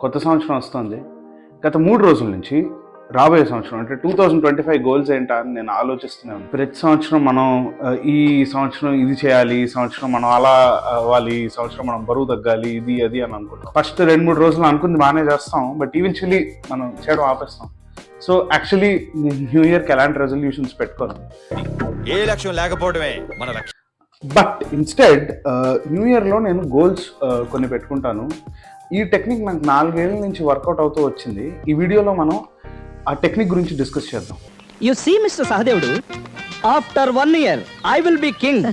కొత్త సంవత్సరం వస్తుంది. గత 3 రోజుల నుంచి రాబోయే సంవత్సరం అంటే 2025 గోల్స్ ఏంటా అని నేను ఆలోచిస్తున్నాను. ప్రతి సంవత్సరం మనం ఈ సంవత్సరం ఇది చేయాలి, ఈ సంవత్సరం మనం అలా అవ్వాలి, ఈ సంవత్సరం మనం బరువు తగ్గాలి, ఇది అది అని అనుకుంటాం. ఫస్ట్ 2-3 రోజులు అనుకుంది బాగానే చేస్తాం, బట్ ఈవెన్చువలీ మనం చేయడం ఆపేస్తాం. సో యాక్చువల్లీ న్యూ ఇయర్కి ఎలాంటి రెజల్యూషన్స్ పెట్టుకోను. ఏ లక్ష్యం లేకపోవడమే మన లక్ష్యం. బట్ ఇన్స్టెడ్ న్యూ ఇయర్లో నేను గోల్స్ కొన్ని పెట్టుకుంటాను. ఈ టెక్నిక్ నాకు 4 ఏళ్ళ నుంచి వర్కౌట్ అవుతూ వచ్చింది. ఈ వీడియోలో మనం ఆ టెక్నిక్ గురించి డిస్కస్ చేద్దాం. You see mister Sahadevudu, after 1 year I will be king.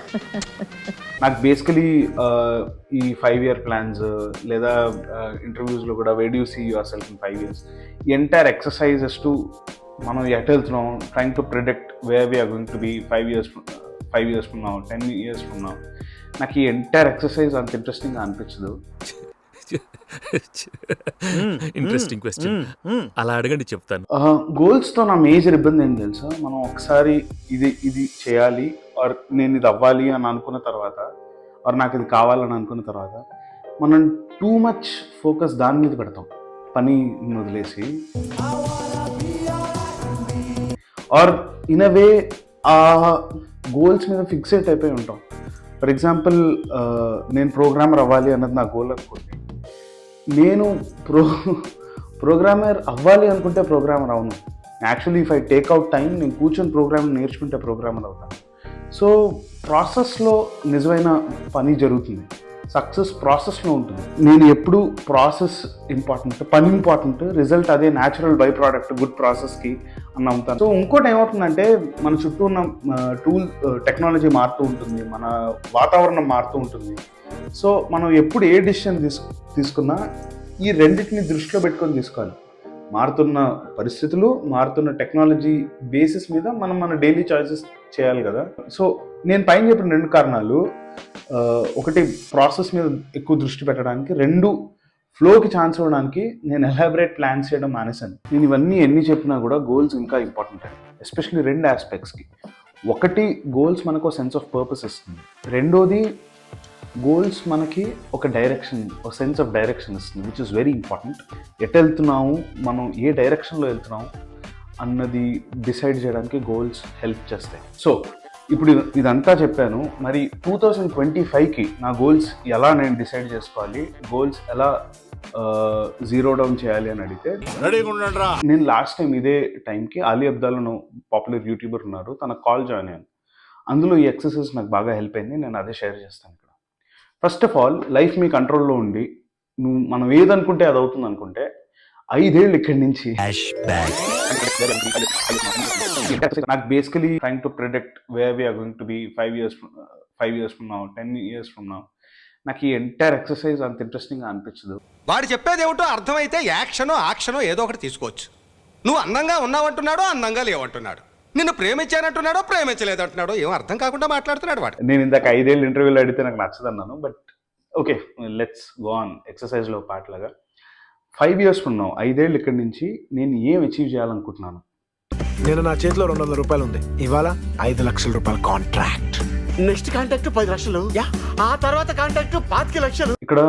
నాకు బేసికలీ ఈ 5-year ప్లాన్స్ లేదా ఇంటర్వ్యూస్లో కూడా where do see yourself in 5 years, ఈ ఎంటైర్ ఎక్సర్సైజెస్ టు మనం ఎట్ వెళ్తున్నాం, trying to predict where we are going to be 5 years from now, 10 years from now. నాకు ఈ ఎంటైర్ ఎక్సర్సైజ్ అంత ఇంట్రెస్టింగ్గా అనిపించదు. ఇంట్రెస్టింగ్ క్వశ్చన్, అలా అడగండి చెప్తాను. గోల్స్తో నా మేజర్ ఇబ్బంది ఏంటి తెలుసా, మనం ఒకసారి ఇది చేయాలి ఆర్ నేను ఇది అవ్వాలి అని అనుకున్న తర్వాత, ఆర్ నాకు ఇది కావాలని అనుకున్న తర్వాత మనం టూ మచ్ ఫోకస్ దాని మీద పెడతాం, పని వదిలేసి. ఆర్ ఇన్ అ వే ఆ గోల్స్ మీద ఫిక్సేట్ అయిపోయి ఉంటాం. ఫర్ ఎగ్జాంపుల్ నేను ప్రోగ్రామర్ అవ్వాలి అన్నది నా గోల్ అనుకోండి. నేను ప్రోగ్రామర్ అవ్వాలి అనుకుంటే ప్రోగ్రామర్ అవును. Actually if I take out time నేను కూర్చొని ప్రోగ్రామింగ్ నేర్చుకుంటే ప్రోగ్రామర్ అవుతాను. సో ప్రాసెస్లో నిజమైన పని జరుగుతుంది, సక్సెస్ ప్రాసెస్లో ఉంటుంది. నేను ఎప్పుడు ప్రాసెస్ ఇంపార్టెంట్, పని ఇంపార్టెంట్, రిజల్ట్ అదే న్యాచురల్ బై ప్రోడక్ట్ గుడ్ ప్రాసెస్కి అని నమ్ముతాను. సో ఇంకోటి ఏమవుతుందంటే మన చుట్టూ ఉన్న టెక్నాలజీ మారుతూ ఉంటుంది, మన వాతావరణం మారుతూ ఉంటుంది. సో మనం ఎప్పుడు ఏ డిసిషన్ తీసుకున్నా ఈ రెండింటిని దృష్టిలో పెట్టుకొని తీసుకోవాలి. మారుతున్న పరిస్థితులు, మారుతున్న టెక్నాలజీ బేసిస్ మీద మనం మన డైలీ చాయిసెస్ చేయాలి కదా. సో నేను పైన చెప్పిన 2 కారణాలు, ఒకటి ప్రాసెస్ మీద ఎక్కువ దృష్టి పెట్టడానికి, 2 ఫ్లోకి ఛాన్స్ ఇవ్వడానికి నేను ఎలాబరేట్ ప్లాన్స్ చేయడం మానేశాను. నేను ఇవన్నీ ఎన్ని చెప్పినా కూడా గోల్స్ ఇంకా ఇంపార్టెంట్, ఎస్పెషల్లీ 2 ఆస్పెక్ట్స్కి. ఒకటి, గోల్స్ మనకు సెన్స్ ఆఫ్ పర్పస్ ఇస్తుంది. రెండోది, గోల్స్ మనకి ఒక డైరెక్షన్, ఒక సెన్స్ ఆఫ్ డైరెక్షన్ ఇస్తుంది, విచ్ ఇస్ వెరీ ఇంపార్టెంట్. ఎటు వెళ్తున్నాము, మనం ఏ డైరెక్షన్లో వెళ్తున్నాము అన్నది డిసైడ్ చేయడానికి గోల్స్ హెల్ప్ చేస్తాయి. సో ఇప్పుడు ఇదంతా చెప్పాను, మరి 2025కి నా గోల్స్ ఎలా నేను డిసైడ్ చేసుకోవాలి, గోల్స్ ఎలా జీరో డౌన్ చేయాలి అని అడిగితే, నేను లాస్ట్ టైం ఇదే టైంకి అలీ అబ్దాల్ అని పాపులర్ యూట్యూబర్ ఉన్నారు, తన కాల్ జాయిన్ అయ్యాను. అందులో ఈ ఎక్సర్సైజ్ నాకు బాగా హెల్ప్ అయింది, నేను అదే షేర్ చేస్తాను ఇక్కడ. ఫస్ట్ ఆఫ్ ఆల్, లైఫ్ మీ కంట్రోల్లో ఉండి మనం ఏదనుకుంటే అది అవుతుంది అనుకుంటే 5 ఏళ్ళు ఇక్కడి నుంచి నాకు basically trying to predict where we are going to be 5 years from now, 10 years from now. నాకు ఈ ఎంటైర్ ఎక్సర్సైజ్ అంత ఇంట్రెస్టింగ్గా అనిపించదు. వాడు చెప్పేది ఏమిటో అర్థమైతే యాక్షనో ఏదో ఒకటి తీసుకోవచ్చు. నువ్వు అందంగా ఉన్నావంటున్నాడో అందంగా లేవంటున్నాడు, నిన్ను ప్రేమించానంటున్నాడో ప్రేమించలేదంటున్నాడో ఏం అర్థం కాకుండా మాట్లాడుతున్నాడు వాడు. నేను ఇందాక 5 ఏళ్ళు ఇంటర్వ్యూలో అడిగితే నాకు నచ్చదన్నాను, but okay, let's go on ఎక్సర్సైజ్లో పాటలాగా. 5 years from now, 5 ఏళ్ళు ఇక్కడి నుంచి నేను ఏం అచీవ్ చేయాలనుకుంటున్నాను. నేను నా చేతిలో 200 రూపాయలు ఉంది, ఇవాళ 5 లక్షల రూపాయల కాంట్రాక్ట్, నెక్స్ట్ కాంట్రాక్ట్ 10 లక్షలు, ఆ తర్వాత కాంట్రాక్ట్ 25 లక్షలు. ఇక్కడ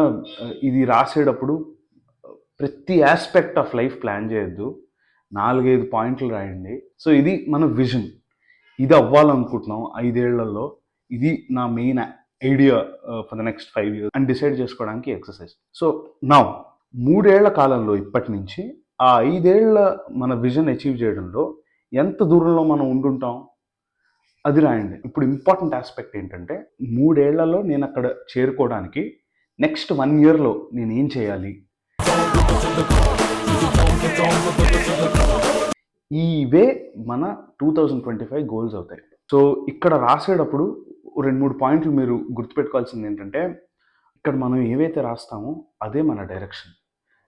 ఇది రాసేటప్పుడు ప్రతి ఆస్పెక్ట్ ఆఫ్ లైఫ్ ప్లాన్ చేయొద్దు, 4-5 పాయింట్లు రాయండి. సో ఇది మన విజన్, ఇది అవ్వాలనుకుంటున్నాం 5 ఏళ్లలో, ఇది నా main idea for the next 5 years అని డిసైడ్ చేసుకోవడానికి ఎక్సర్సైజ్. సో నౌ 3 ఏళ్ల కాలంలో ఇప్పటి నుంచి ఆ 5 ఏళ్ల మన విజన్ అచీవ్ చేయడంలో ఎంత దూరంలో మనం ఉండుంటాం అది రాయండి. ఇప్పుడు ఇంపార్టెంట్ ఆస్పెక్ట్ ఏంటంటే, 3 ఏళ్లలో నేను అక్కడ చేరుకోవడానికి నెక్స్ట్ 1 yearలో నేను ఏం చేయాలి, ఇవే మన 2025 గోల్స్ అవుతాయి. సో ఇక్కడ రాసేటప్పుడు 2-3 పాయింట్లు మీరు గుర్తుపెట్టుకోవాల్సింది ఏంటంటే, ఇక్కడ మనం ఏవైతే రాస్తామో అదే మన డైరెక్షన్.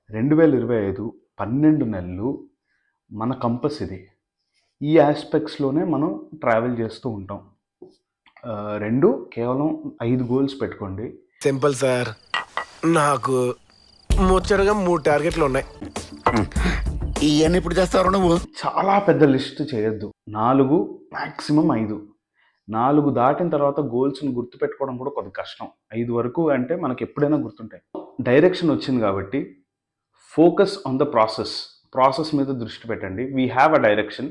2025 12 నెలలు మన కంపస్ ఇది. ఈ ఆస్పెక్ట్స్లోనే మనం ట్రావెల్ చేస్తూ ఉంటాం. 2 కేవలం 5 గోల్స్ పెట్టుకోండి. సింపుల్ సార్, నాకు ముచ్చటగా 3 టార్గెట్లు ఉన్నాయి. ఇవన్నీ ఇప్పుడు చేస్తావు నువ్వు? చాలా పెద్ద లిస్ట్ చేయొద్దు, 4 మ్యాక్సిమం 5. 4 దాటిన తర్వాత గోల్స్ని గుర్తుపెట్టుకోవడం కూడా కొద్ది కష్టం. 5 వరకు అంటే మనకి ఎప్పుడైనా గుర్తుంటాయి. డైరెక్షన్ వచ్చింది కాబట్టి ఫోకస్ ఆన్ ద ప్రాసెస్ మీద దృష్టి పెట్టండి. We have a direction.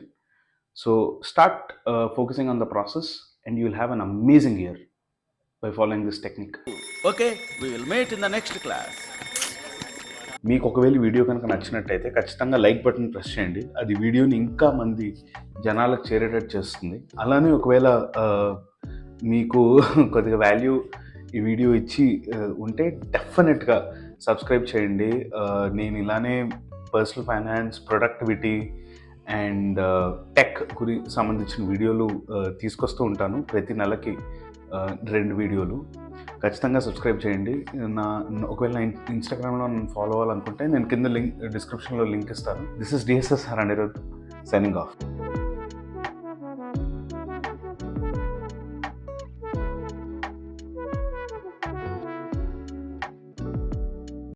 So start focusing on the process and you will have an amazing year by following this technique. Okay we will meet in the next class. మీకు ఒకవేళ ఈ video కనుక నచ్చినట్టయితే ఖచ్చితంగా like button press చేయండి. అది వీడియోని ఇంకా మంది జనాలకు చేరేటట్టు చేస్తుంది. అలానే ఒకవేళ మీకు కొద్దిగా వాల్యూ ఈ వీడియో ఇచ్చి ఉంటే డెఫినెట్గా సబ్స్క్రైబ్ చేయండి. నేను ఇలానే personal finance, productivity and tech సంబంధించిన వీడియోలు తీసుకొస్తూ ఉంటాను. ప్రతి నెలకి 2 వీడియోలు. ఖచ్చితంగా సబ్స్క్రైబ్ చేయండి. ఒకవేళ నా ఇన్స్టాగ్రామ్లో నన్ను ఫాలో అవ్వాలనుకుంటే నేను కింద డిస్క్రిప్షన్లో లింక్ ఇస్తాను. This is DSS Anirudh signing off.